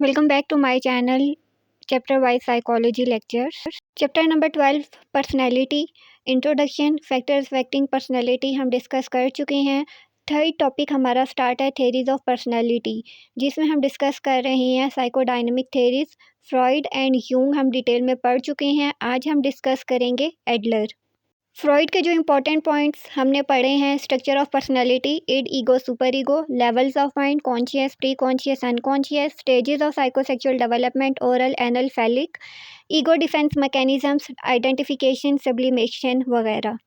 Welcome back to my channel, Chapter Wise Psychology Lectures. Chapter number 12 Personality Introduction Factors Affecting Personality हम discuss कर चुके हैं। Third topic हमारा start है theories of personality, जिसमें हम डिस्कस कर रहे हैं psychodynamic theories. Freud and Jung हम डिटेल में पढ़ चुके हैं। आज हम डिस्कस करेंगे एडलर। फ्रॉइड के जो इंपॉर्टेंट पॉइंट्स हमने पढ़े हैं: structure of personality, id, ego, super ego, levels of mind, conscious, pre conscious, unconscious, stages of psychosexual development, oral, anal, phallic, ego defence mechanisms, identification, sublimation वगैरह।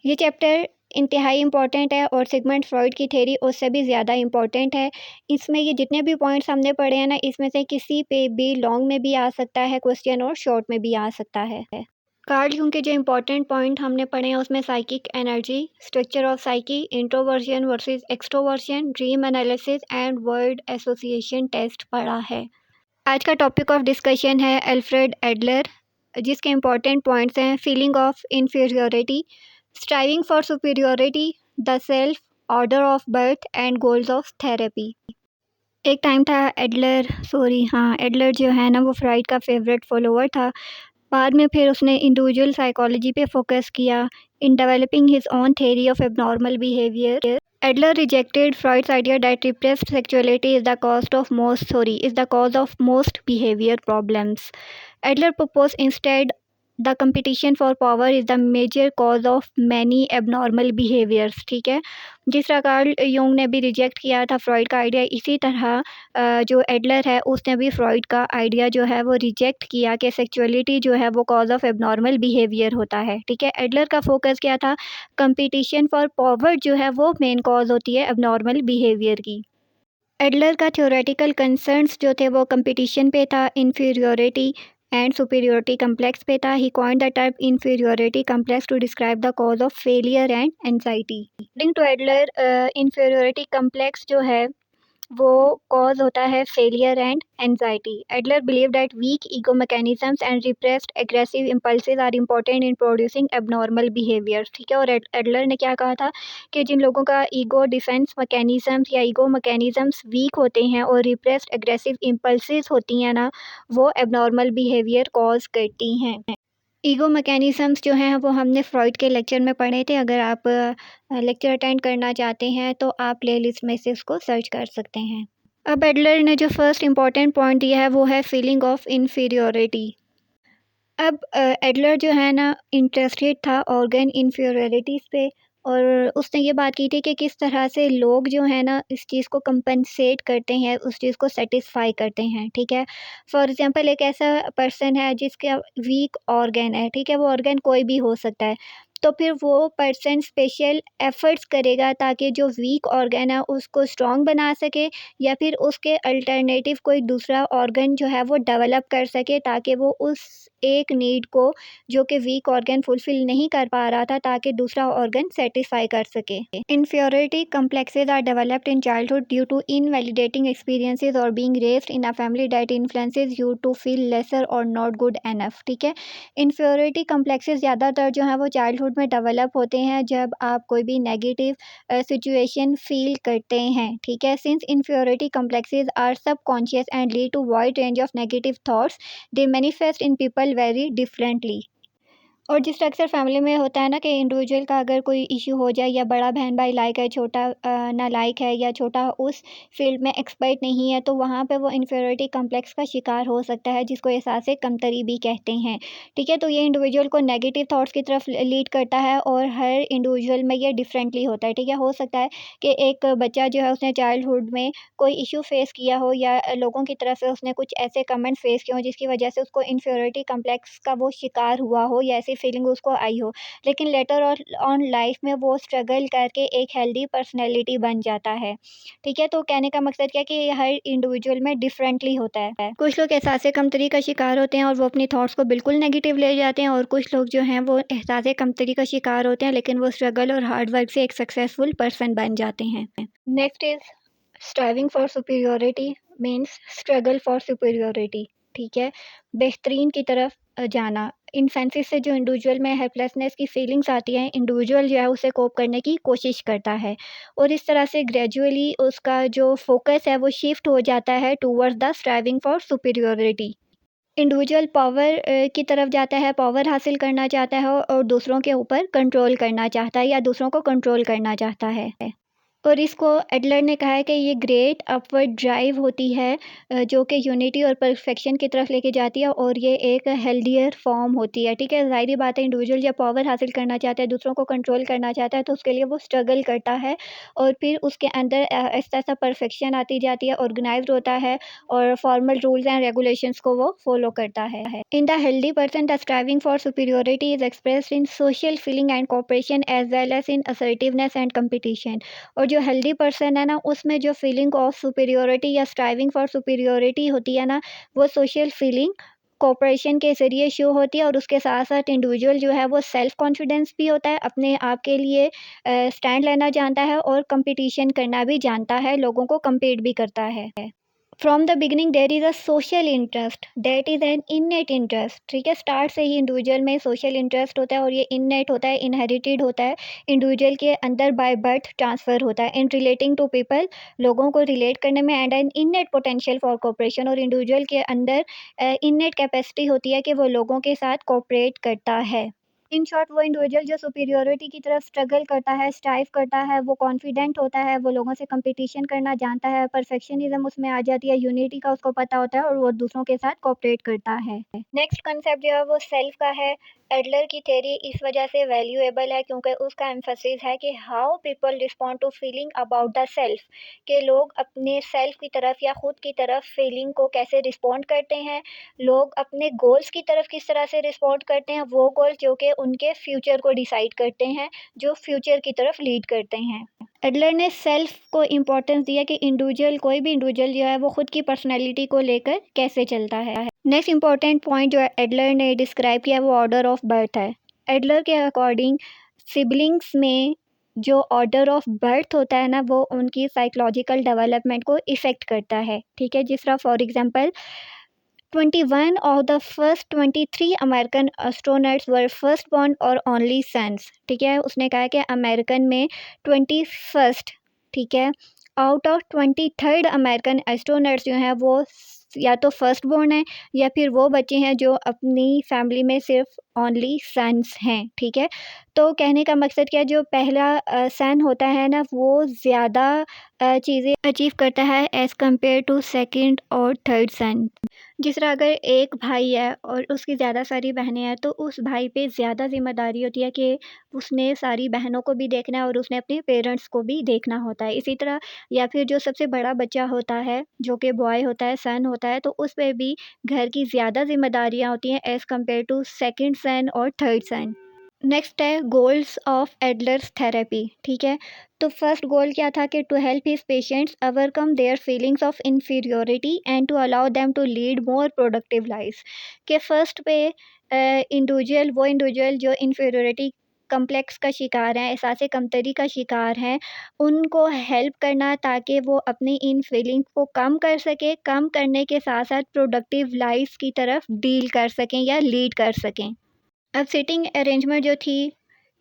ये chapter इंतहाई important है और सिगमंड फ्रॉइड की theory उससे भी ज़्यादा important है। इसमें ये जितने भी पॉइंट्स हमने पढ़े हैं ना, इसमें से किसी पे भी लॉन्ग में भी आ सकता है क्वेश्चन और शॉर्ट में भी आ सकता है। कार्ल यूंग के जो इंपॉर्टेंट पॉइंट हमने पढ़े हैं उसमें psychic energy, structure of psyche, introversion versus extroversion, dream analysis and word association test पढ़ा है। आज का टॉपिक ऑफ डिस्कशन है एल्फ्रेड एडलर, जिसके इंपॉर्टेंट पॉइंट्स हैं: feeling of inferiority, striving for superiority, the self, order of birth and goals of therapy. एक time था Adler जो है ना वो फ्रॉइड का फेवरेट फॉलोअर था। बाद में फिर उसने इंडिविजुअल साइकोलॉजी पे फोकस किया in developing his own theory of abnormal behaviour. Adler rejected Freud's idea that repressed sexuality is the cause of most behaviour problems. Adler proposed instead the competition for power is the major cause of many abnormal behaviours. ठीक है, जिस तरह Karl Jung ने भी reject किया था Freud का idea, इसी तरह जो एडलर है उसने भी फ्रॉइड का आइडिया जो है वो रिजेक्ट किया कि सेक्सुअलिटी जो है वो कॉज ऑफ एबनॉर्मल बिहेवियर होता है। ठीक है, एडलर का फोकस क्या था? कंपटीशन फॉर पावर जो है वो मेन कॉज होती है एबनॉर्मल बिहेवियर की। एडलर का थ्योरेटिकल कंसर्न्स जो थे वो कंपटीशन पे था, इन्फीरियोरिटी एंड सुपीरियोरिटी कम्प्लेक्स पे था। He coined the term inferiority complex to describe the cause of failure and anxiety. According to Adler, inferiority complex जो है वो कॉज होता है failure and anxiety. Adler believe that weak ego mechanisms and repressed aggressive impulses are important in producing abnormal behaviours. ठीक है, और Adler ने क्या कहा था कि जिन लोगों का ईगो डिफेंस मैकेनिज्म्स या ईगो मैकेनिज्म्स वीक होते हैं और रिप्रेस्ड एग्रेसिव इम्पल्सेस होती हैं ना, वो एबनॉर्मल बिहेवियर कॉज करती हैं। ईगो मैकेनिज़म्स जो हैं वो हमने फ्रॉइड के लेक्चर में पढ़े थे। अगर आप लेक्चर अटेंड करना चाहते हैं तो आप प्लेलिस्ट में से उसको सर्च कर सकते हैं। अब एडलर ने जो फर्स्ट इम्पॉर्टेंट पॉइंट दिया है वो है फीलिंग ऑफ इन्फीरियोरिटी। अब एडलर जो है ना इंटरेस्टेड था ऑर्गन इन्फीरियोरिटीज़ पे, और उसने ये बात की थी कि किस तरह से लोग जो है ना इस चीज़ को कंपनसेट करते हैं, उस चीज़ को सेटिस्फाई करते हैं। ठीक है, फॉर एग्जांपल एक ऐसा पर्सन है जिसका वीक ऑर्गन है। ठीक है, वो ऑर्गन कोई भी हो सकता है, तो फिर वो पर्सन स्पेशल एफ़र्ट्स करेगा ताकि जो वीक ऑर्गन है उसको स्ट्रॉन्ग बना सके, या फिर उसके अल्टरनेटिव कोई दूसरा ऑर्गन जो है वो डेवलप कर सके ताकि वो उस एक नीड को जो कि वीक ऑर्गन फुलफिल नहीं कर पा रहा था, ताकि दूसरा ऑर्गन सेटिस्फाई कर सके। Inferiority complexes are developed in childhood due to invalidating experiences और being raised in a family that influences you to feel lesser और नॉट गुड एनफ। ठीक है, इन्फीरियरिटी कम्प्लेक्सेस ज़्यादातर जो है वो चाइल्डहुड में डेवलप होते हैं जब आप कोई भी नेगेटिव सिचुएशन फील करते हैं। ठीक है, since inferiority complexes are subconscious and lead to wide range of negative thoughts, they manifest in people very differently. और जिस तरह अक्सर फैमिली में होता है ना कि इंडिविजुअल का अगर कोई इश्यू हो जाए, या बड़ा बहन भाई लाइक है, छोटा ना लाइक है, या छोटा उस फील्ड में एक्सपर्ट नहीं है, तो वहाँ पे वो इन्फीरियरिटी कम्प्लेक्स का शिकार हो सकता है, जिसको एहसास कमतरी भी कहते हैं। ठीक है, तो ये इंडिविजुअल को नेगेटिव थॉट्स की तरफ लीड करता है, और हर इंडिविजुअल में ये डिफरेंटली होता है। ठीक है, हो सकता है कि एक बच्चा जो है उसने चाइल्डहुड में कोई इशू फेस किया हो, या लोगों की तरफ से उसने कुछ ऐसे कमेंट फेस किए हों जिसकी वजह से उसको इन्फीरियरिटी कम्प्लेक्स का वो शिकार हुआ हो, या ऐसी फीलिंग उसको आई हो, लेकिन लेटर ऑन लाइफ में वो स्ट्रगल करके एक हेल्दी पर्सनैलिटी बन जाता है। ठीक है, तो कहने का मकसद क्या है कि हर इंडिविजुअल में डिफरेंटली होता है। कुछ लोग एहसास कमतरी का शिकार होते हैं और वो अपनी थॉट्स को बिल्कुल नेगेटिव ले जाते हैं, और कुछ लोग जो हैं वो एहसास कमतरी का शिकार होते हैं लेकिन वो स्ट्रगल और हार्ड वर्क से एक सक्सेसफुल पर्सन बन जाते हैं। Next is striving for superiority means struggle for superiority. ठीक है, बेहतरीन की तरफ जाना। इन्फेंसिस से जो इंडिविजुअल में हेल्पलेसनेस की फीलिंग्स आती हैं, इंडिविजुअल जो है उसे कोप करने की कोशिश करता है और इस तरह से ग्रेजुअली उसका जो फ़ोकस है वो शिफ्ट हो जाता है towards the striving for superiority. Individual power की तरफ जाता है, पावर हासिल करना चाहता है और दूसरों के ऊपर कंट्रोल करना चाहता है या दूसरों को कंट्रोल करना चाहता है। और इसको एडलर ने कहा है कि ये ग्रेट अपवर्ड ड्राइव होती है जो कि यूनिटी और परफेक्शन की तरफ लेके जाती है और ये एक हेल्दियर फॉर्म होती है। ठीक है, ज़ाहिर बात है इंडिविजुअल जब पावर हासिल करना चाहता है, दूसरों को कंट्रोल करना चाहता है तो उसके लिए वो स्ट्रगल करता है और फिर उसके अंदर आहिस्ता-आहिस्ता परफेक्शन आती जाती है, ऑर्गेनाइज़्ड होता है और फॉर्मल रूल्स एंड रेगुलेशंस को वो फॉलो करता है। In the healthy person the striving for superiority is expressed in social feeling and cooperation as well as in assertiveness and competition. और जो हेल्दी पर्सन है ना उसमें जो फीलिंग ऑफ सुपीरियॉरिटी या स्ट्राइविंग फॉर सुपीरियॉरिटी होती है ना, वो सोशल फीलिंग कोऑपरेशन के ज़रिए शो होती है और उसके साथ साथ इंडिविजुअल जो है वो सेल्फ कॉन्फिडेंस भी होता है, अपने आप के लिए स्टैंड लेना जानता है और कंपटीशन करना भी जानता है, लोगों को कम्पीट भी करता है। From the beginning there is a social interest that is an innate interest. ठीक है, स्टार्ट से ही इंडिविजुअल में सोशल इंटरेस्ट होता है और ये इननेट होता है, इनहेरिटेड होता है, इंडिविजुअल के अंदर बाय बर्थ ट्रांसफ़र होता है इन रिलेटिंग टू पीपल, लोगों को रिलेट करने में and an innate potential for cooperation. और इंडिविजुअल के अंदर इननेट कैपेसिटी होती है कि वो लोगों के साथ कोऑपरेट करता है। इन शॉर्ट वो इंडिविजुअल जो सुपीरियॉरिटी की तरफ स्ट्रगल करता है, स्ट्राइव करता है, वो कॉन्फिडेंट होता है, वो लोगों से कंपटीशन करना जानता है, परफेक्शनिज़्म उसमें आ जाती है, यूनिटी का उसको पता होता है और वो दूसरों के साथ कोऑपरेट करता है। नेक्स्ट कांसेप्ट जो है वो सेल्फ का है। एडलर की थ्योरी इस वजह से वैल्यूएबल है क्योंकि उसका एम्फेसिस है कि how people respond to feeling about the self, कि लोग अपने सेल्फ की तरफ या खुद की तरफ फीलिंग को कैसे रिस्पॉन्ड करते हैं, लोग अपने गोल्स की तरफ किस तरह से रिस्पॉन्ड करते हैं, वो गोल्स जो कि उनके फ्यूचर को डिसाइड करते हैं, जो फ्यूचर की तरफ लीड करते हैं। एडलर ने सेल्फ को इम्पोर्टेंस दिया कि इंडिविजुअल, कोई भी इंडिविजुअल जो है वो खुद की पर्सनैलिटी को लेकर कैसे चलता है। नेक्स्ट इंपॉर्टेंट पॉइंट जो एडलर ने डिस्क्राइब किया वो ऑर्डर ऑफ बर्थ है। एडलर के अकॉर्डिंग सिबलिंग्स में जो ऑर्डर ऑफ बर्थ होता है ना वो उनकी साइकोलॉजिकल डेवलपमेंट को इफ़ेक्ट करता है। ठीक है, जिस तरह for example 21 of the first 23 American astronauts were first born और ओनली सन्स। ठीक है, उसने कहा कि अमेरिकन में 21st, ठीक है, out of 23rd American astronauts जो हैं वो या तो फर्स्ट बॉर्न है या फिर वो बच्चे हैं जो अपनी फैमिली में सिर्फ ओनली सन्स हैं। ठीक है, तो कहने का मकसद क्या है, जो पहला सन होता है ना वो ज़्यादा चीज़ें अचीव करता है एज़ कम्पेयर टू सेकंड और थर्ड सन। जिस तरह अगर एक भाई है और उसकी ज़्यादा सारी बहनें हैं तो उस भाई पे ज़्यादा ज़िम्मेदारी होती है कि उसने सारी बहनों को भी देखना है और उसने अपने पेरेंट्स को भी देखना होता है। इसी तरह या फिर जो सबसे बड़ा बच्चा होता है जो कि बॉय होता है, सन होता है, तो उस पे भी घर की ज़्यादा ज़िम्मेदारियाँ होती हैं as compare to second son और थर्ड सन। नेक्स्ट है गोल्स ऑफ एडलर्स थेरेपी। ठीक है, तो फर्स्ट गोल क्या था कि to help his patients overcome their feelings of inferiority and to allow them to lead more productive life. के first पे वो इंडिविजुअल जो इन्फीरियोरिटी कम्प्लेक्स का शिकार हैं, एहसास कमतरी का शिकार हैं, उनको हेल्प करना ताकि वो अपनी इन फीलिंग्स को कम कर सकें, कम करने के साथ साथ प्रोडक्टिव लाइफ की तरफ डील कर सकें या लीड कर सकें। अब सिटिंग अरेंजमेंट जो थी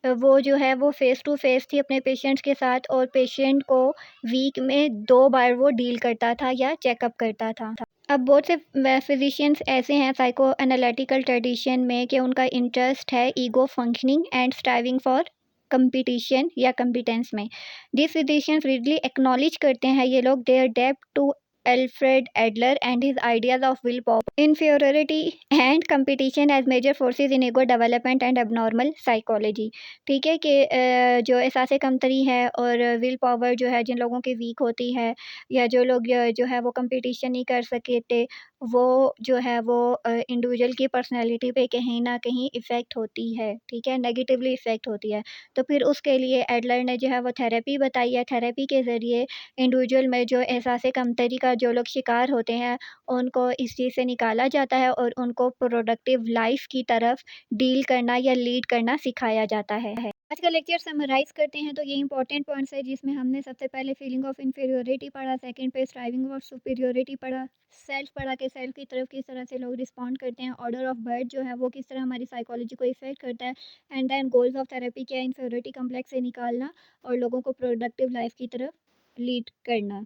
वो जो है वो फ़ेस टू फ़ेस थी अपने पेशेंट्स के साथ और पेशेंट को वीक में 2 बार वो डील करता था या चेकअप करता था। अब बहुत से फिजिशियंस ऐसे हैं साइको एनालिटिकल ट्रेडिशन में कि उनका इंटरेस्ट है ego functioning and striving for competition या कम्पिटेंस में। दिस फिजिशियंस रीडली एक्नॉलेज करते हैं ये लोग their depth to Alfred Adler and his ideas of willpower, inferiority and competition as major forces in ego development and abnormal psychology। ठीक है कि जो एहसास कमतरी है और विल पावर जो है जिन लोगों की वीक होती है या जो लोग जो है वो कंपटीशन नहीं कर सके थे, वो जो है वो इंडिविजुअल की पर्सनैलिटी पे कहीं ना कहीं इफ़ेक्ट होती है। ठीक है, नेगेटिवली इफ़ेक्ट होती है। तो फिर उसके लिए एडलर ने जो है वो थेरेपी बताई है। थेरेपी के ज़रिए इंडिविजुअल में जो एहसास कमतरी का जो लोग शिकार होते हैं उनको इस चीज़ से निकाला जाता है और उनको प्रोडक्टिव लाइफ की तरफ डील करना या लीड करना सिखाया जाता है। आज का लेक्चर समराइज़ करते हैं तो ये इंपॉर्टेंट पॉइंट्स है जिसमें हमने सबसे पहले फीलिंग ऑफ इन्फीरियोरिटी पढ़ा, सेकंड पे स्ट्राइविंग ऑफ सुपीरियोरिटी पढ़ा, सेल्फ पढ़ा कि सेल्फ की तरफ किस तरह से लोग रिस्पॉन्ड करते हैं, ऑर्डर ऑफ बर्थ जो है वो किस तरह हमारी साइकोलॉजी को इफेक्ट करता है, and then goals of therapy क्या है, इन्फीरियोरिटी कम्प्लेक्स से निकालना और लोगों को प्रोडक्टिव लाइफ की तरफ लीड करना।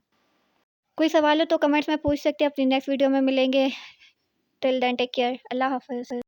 कोई सवाल हो तो कमेंट्स में पूछ सकते हैं। अपनी नेक्स्ट वीडियो में मिलेंगे। Till then take care. अल्लाह हाफ़िज़।